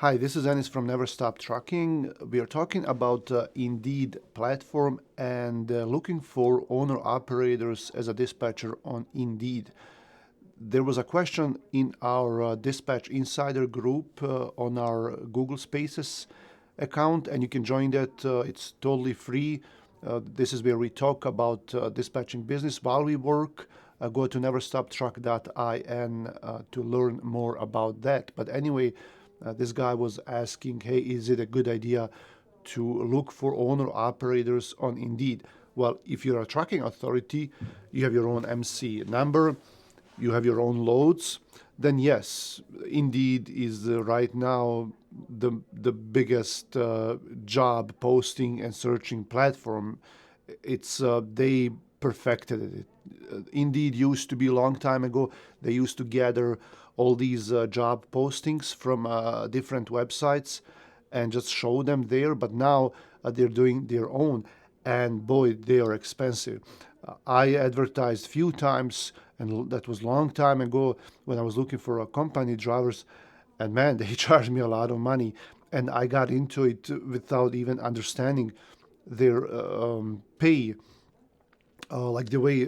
Hi, this is Anis from Never Stop Trucking. We are talking about Indeed platform and looking for owner operators as a dispatcher on Indeed. There was a question in our Dispatch Insider group on our Google Spaces account, and you can join that. It's totally free. This is where we talk about dispatching business while we work. Go to neverstoptruck.in to learn more about that. But anyway, this guy was asking, hey, is it a good idea to look for owner operators on Indeed? Well, if you're a trucking authority, you have your own MC number, you have your own loads, then yes, Indeed is right now the biggest job posting and searching platform. It's they perfected it. Indeed used to be a long time ago. They used to gather all these job postings from different websites and just show them there. But now they're doing their own, and boy, they are expensive. I advertised few times, and that was long time ago when I was looking for a company drivers, and man, they charged me a lot of money, and I got into it without even understanding their pay, like the way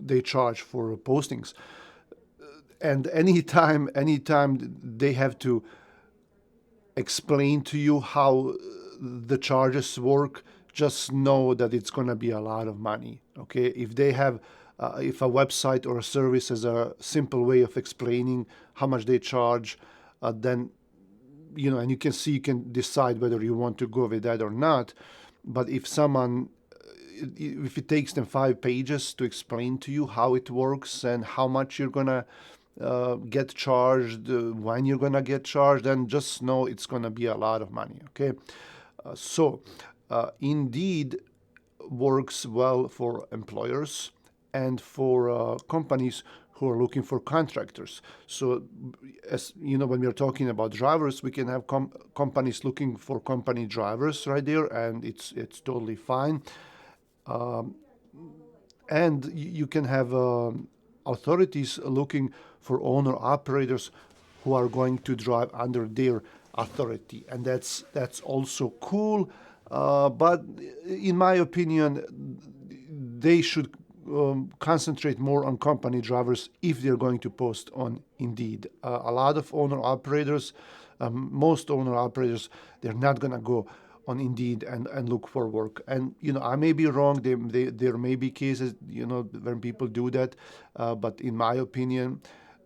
they charge for postings. And anytime they have to explain to you how the charges work, just know that it's going to be a lot of money. Okay, if they have, if a website or a service has a simple way of explaining how much they charge, then and you can see, you can decide whether you want to go with that or not. But if it takes them 5 pages to explain to you how it works and how much you're gonna get charged, when you're gonna get charged, then just know it's gonna be a lot of money. Okay, Indeed works well for employers and for companies who are looking for contractors. So, as you know, when we are talking about drivers, we can have companies looking for company drivers right there, and it's totally fine. Um, and you can have authorities looking for owner operators who are going to drive under their authority, and that's also cool. But in my opinion, they should concentrate more on company drivers if they're going to post on Indeed. A lot of owner operators, most owner operators, they're not going to go on Indeed and look for work. And I may be wrong. There may be cases when people do that, but in my opinion,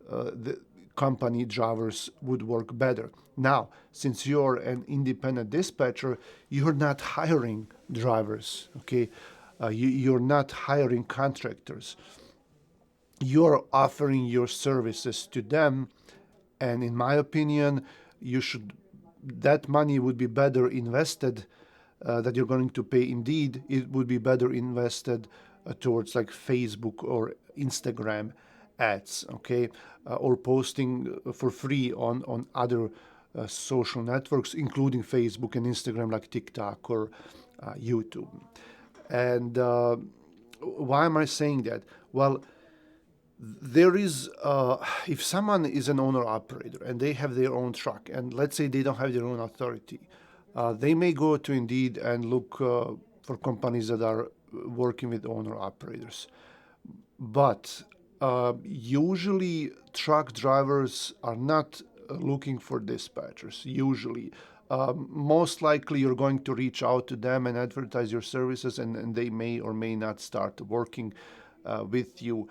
the company drivers would work better. Now, since you're an independent dispatcher, you're not hiring drivers. Okay, you're not hiring contractors. You're offering your services to them, and in my opinion, you should that money would be better invested, that you're going to pay Indeed. It would be better invested towards like Facebook or Instagram ads, okay, or posting for free on other social networks, including Facebook and Instagram, like TikTok or YouTube. And why am I saying that? Well, there is if someone is an owner operator and they have their own truck, and let's say they don't have their own authority, they may go to Indeed and look for companies that are working with owner operators. But usually truck drivers are not looking for dispatchers. Usually, most likely you're going to reach out to them and advertise your services, and they may or may not start working with you.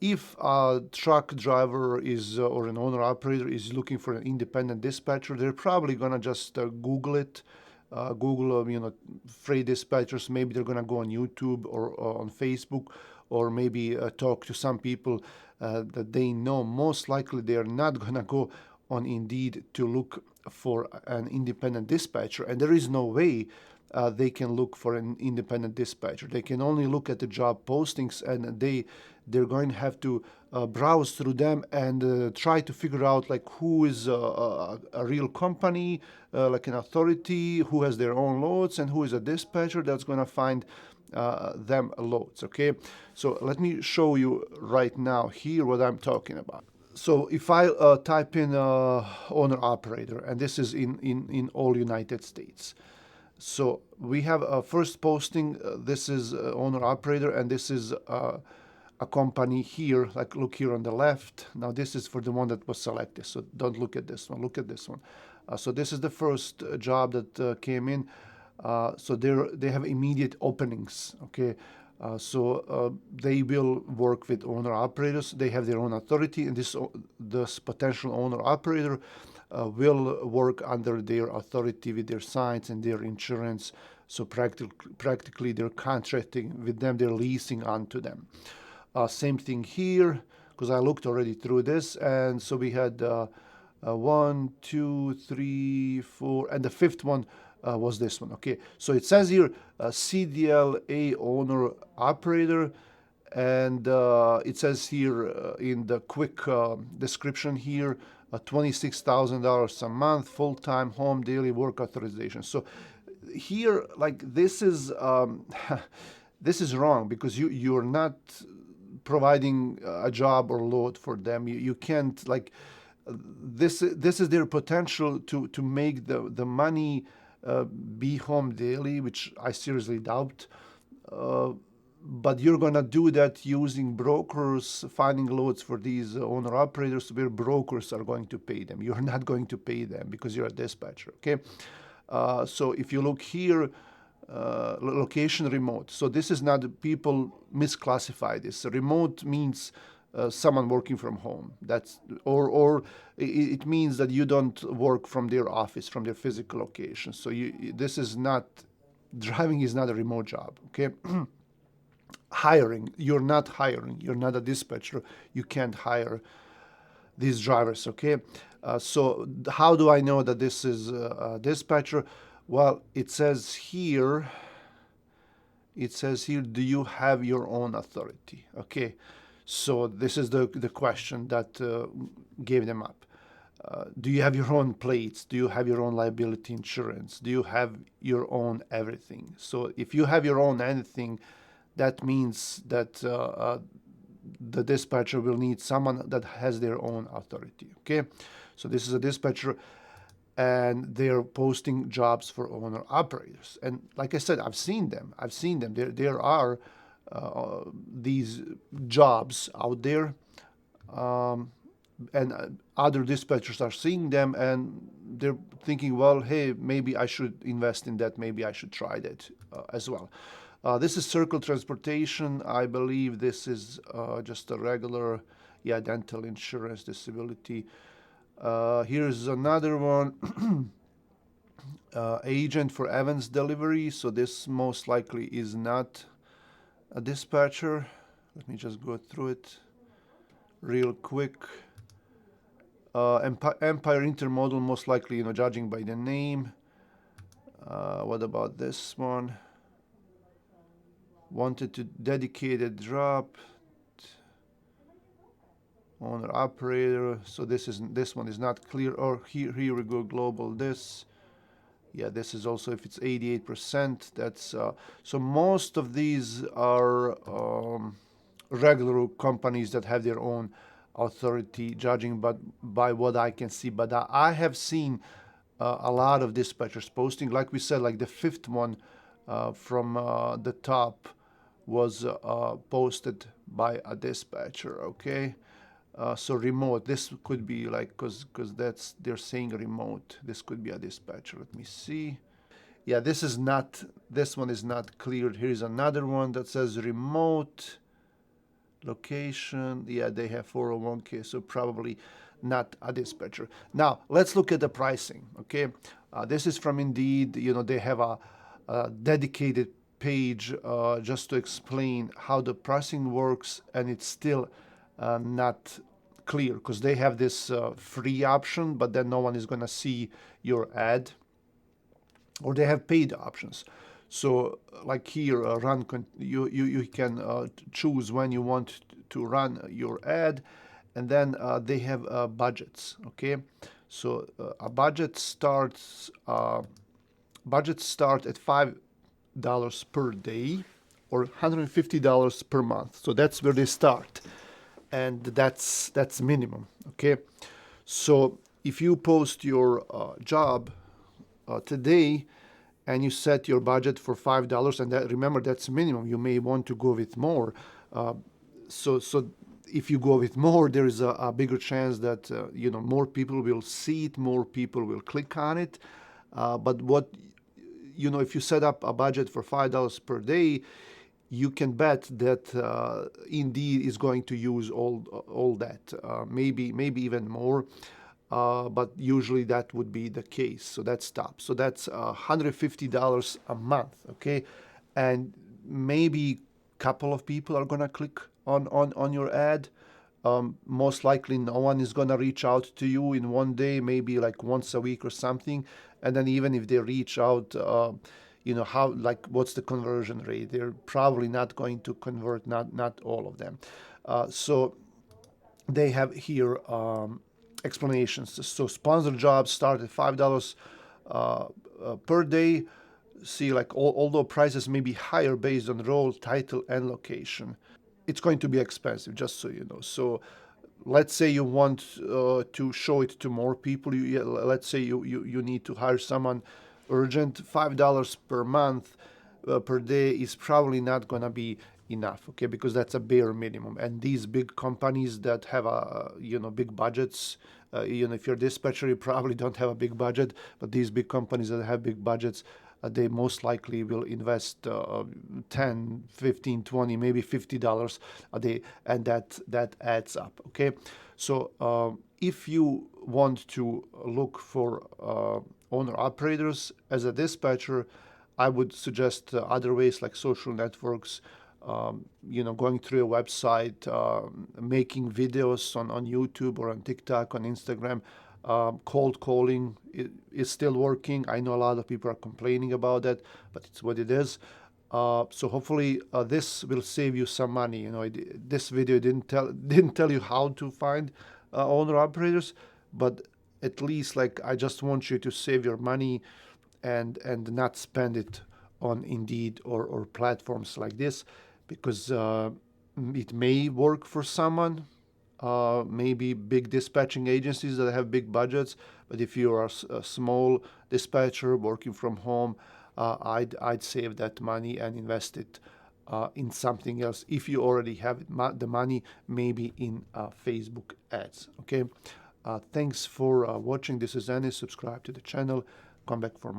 If a truck driver is or an owner operator is looking for an independent dispatcher, they're probably gonna just Google it. Google, freight dispatchers. Maybe they're gonna go on YouTube or on Facebook, or maybe talk to some people that they know. Most likely, they are not gonna go on Indeed to look for an independent dispatcher, and there is no way they can look for an independent dispatcher. They can only look at the job postings, and they're going to have to browse through them and try to figure out like who is a real company, like an authority who has their own loads, and who is a dispatcher that's going to find them loads. Okay, so let me show you right now here what I'm talking about. So if I type in owner operator, and this is in all United States. So we have a first posting. This is owner operator, and this is a company here. Like look here on the left. Now this is for the one that was selected. So don't look at this one. Look at this one. So this is the first job that came in. So they have immediate openings. Okay. They will work with owner operators. They have their own authority, and this potential owner operator will work under their authority with their signs and their insurance. So practically, they're contracting with them. They're leasing onto them. Same thing here, because I looked already through this, and so we had 1, 2, 3, 4, and the fifth one was this one. Okay, so it says here CDLA owner operator, and it says here in the quick description here, $26,000 a month, full-time home daily work authorization. So here, like this is this is wrong, because you're not providing a job or load for them. You can't like this is their potential to make the money be home daily, which I seriously doubt. Uh, but you're gonna do that using brokers, finding loads for these owner operators, where brokers are going to pay them. You're not going to pay them because you're a dispatcher. Okay, so if you look here, location remote. So this is not, people misclassify this. Remote means someone working from home. That's or it means that you don't work from their office, from their physical location. So this is not, driving is not a remote job. Okay. Hiring, you're not hiring. You're not a dispatcher. You can't hire these drivers. Okay. So how do I know that this is a dispatcher? Well, it says here, do you have your own authority? Okay, so this is the question that gave them up. Do you have your own plates? Do you have your own liability insurance? Do you have your own everything? So if you have your own anything, that means that the dispatcher will need someone that has their own authority. Okay, so this is a dispatcher, and they're posting jobs for owner operators. And like I said, I've seen them. There are these jobs out there, and other dispatchers are seeing them, and they're thinking, well, hey, maybe I should invest in that. Maybe I should try that as well. This is Circle Transportation. I believe this is just a regular, dental insurance, disability. Here's another one. Agent for Evans Delivery. So this most likely is not a dispatcher. Let me just go through it real quick. Empire Intermodal, most likely, judging by the name. What about this one? Wanted to dedicated drop. Owner operator. So this one is not clear. Or here we go. Global this. Yeah, this is also, if it's 88%. That's so most of these are regular companies that have their own authority, judging but by what I can see. But I have seen a lot of dispatchers posting, like we said, like the fifth one from the top was posted by a dispatcher. Okay. So remote, this could be like, because they're saying remote, this could be a dispatcher. Let me see. Yeah, this one is not cleared. Here's another one that says remote location. Yeah, they have 401k, so probably not a dispatcher. Now let's look at the pricing. Okay, this is from Indeed. They have a dedicated page just to explain how the pricing works, and it's still not clear, because they have this free option, but then no one is going to see your ad, or they have paid options. So like here, you can choose when you want to run your ad, and then they have budgets. Okay, so a budgets start at $5 per day or $150 per month. So that's where they start. and that's minimum. Okay, so if you post your job today and you set your budget for $5, and that, remember, that's minimum. You may want to go with more. Uh, so if you go with more, there is a bigger chance that more people will see it, more people will click on it. But what if you set up a budget for $5 per day, you can bet that Indeed is going to use all that, maybe even more. But usually that would be the case. So that's top. So that's $150 a month, okay? And maybe a couple of people are gonna click on your ad. Most likely no one is gonna reach out to you in one day, maybe like once a week or something. And then even if they reach out, how, like, what's the conversion rate? They're probably not going to convert, not all of them. So they have here explanations. So sponsored jobs start at $5 per day. See, like, although prices may be higher based on role, title, and location, it's going to be expensive, just so you know. So let's say you want to show it to more people. Let's say you need to hire someone urgent. $5 per month per day is probably not going to be enough, okay, because that's a bare minimum. And these big companies that have big budgets, if you're a dispatcher, you probably don't have a big budget, but these big companies that have big budgets, they most likely will invest 10, 15, 20, maybe $50 a day, and that adds up, okay? So if you want to look for owner operators as a dispatcher, I would suggest other ways like social networks, going through a website, making videos on YouTube or on TikTok, on Instagram. Cold calling is still working. I know a lot of people are complaining about that, but it's what it is. So hopefully this will save you some money. This video didn't tell you how to find owner operators, but at least, like, I just want you to save your money and not spend it on Indeed or platforms like this, because it may work for someone, maybe big dispatching agencies that have big budgets. But if you are a small dispatcher working from home, I'd save that money and invest it in something else. If you already have the money, maybe in Facebook ads. Okay. Thanks for watching. This is Anis. Subscribe to the channel. Come back for more.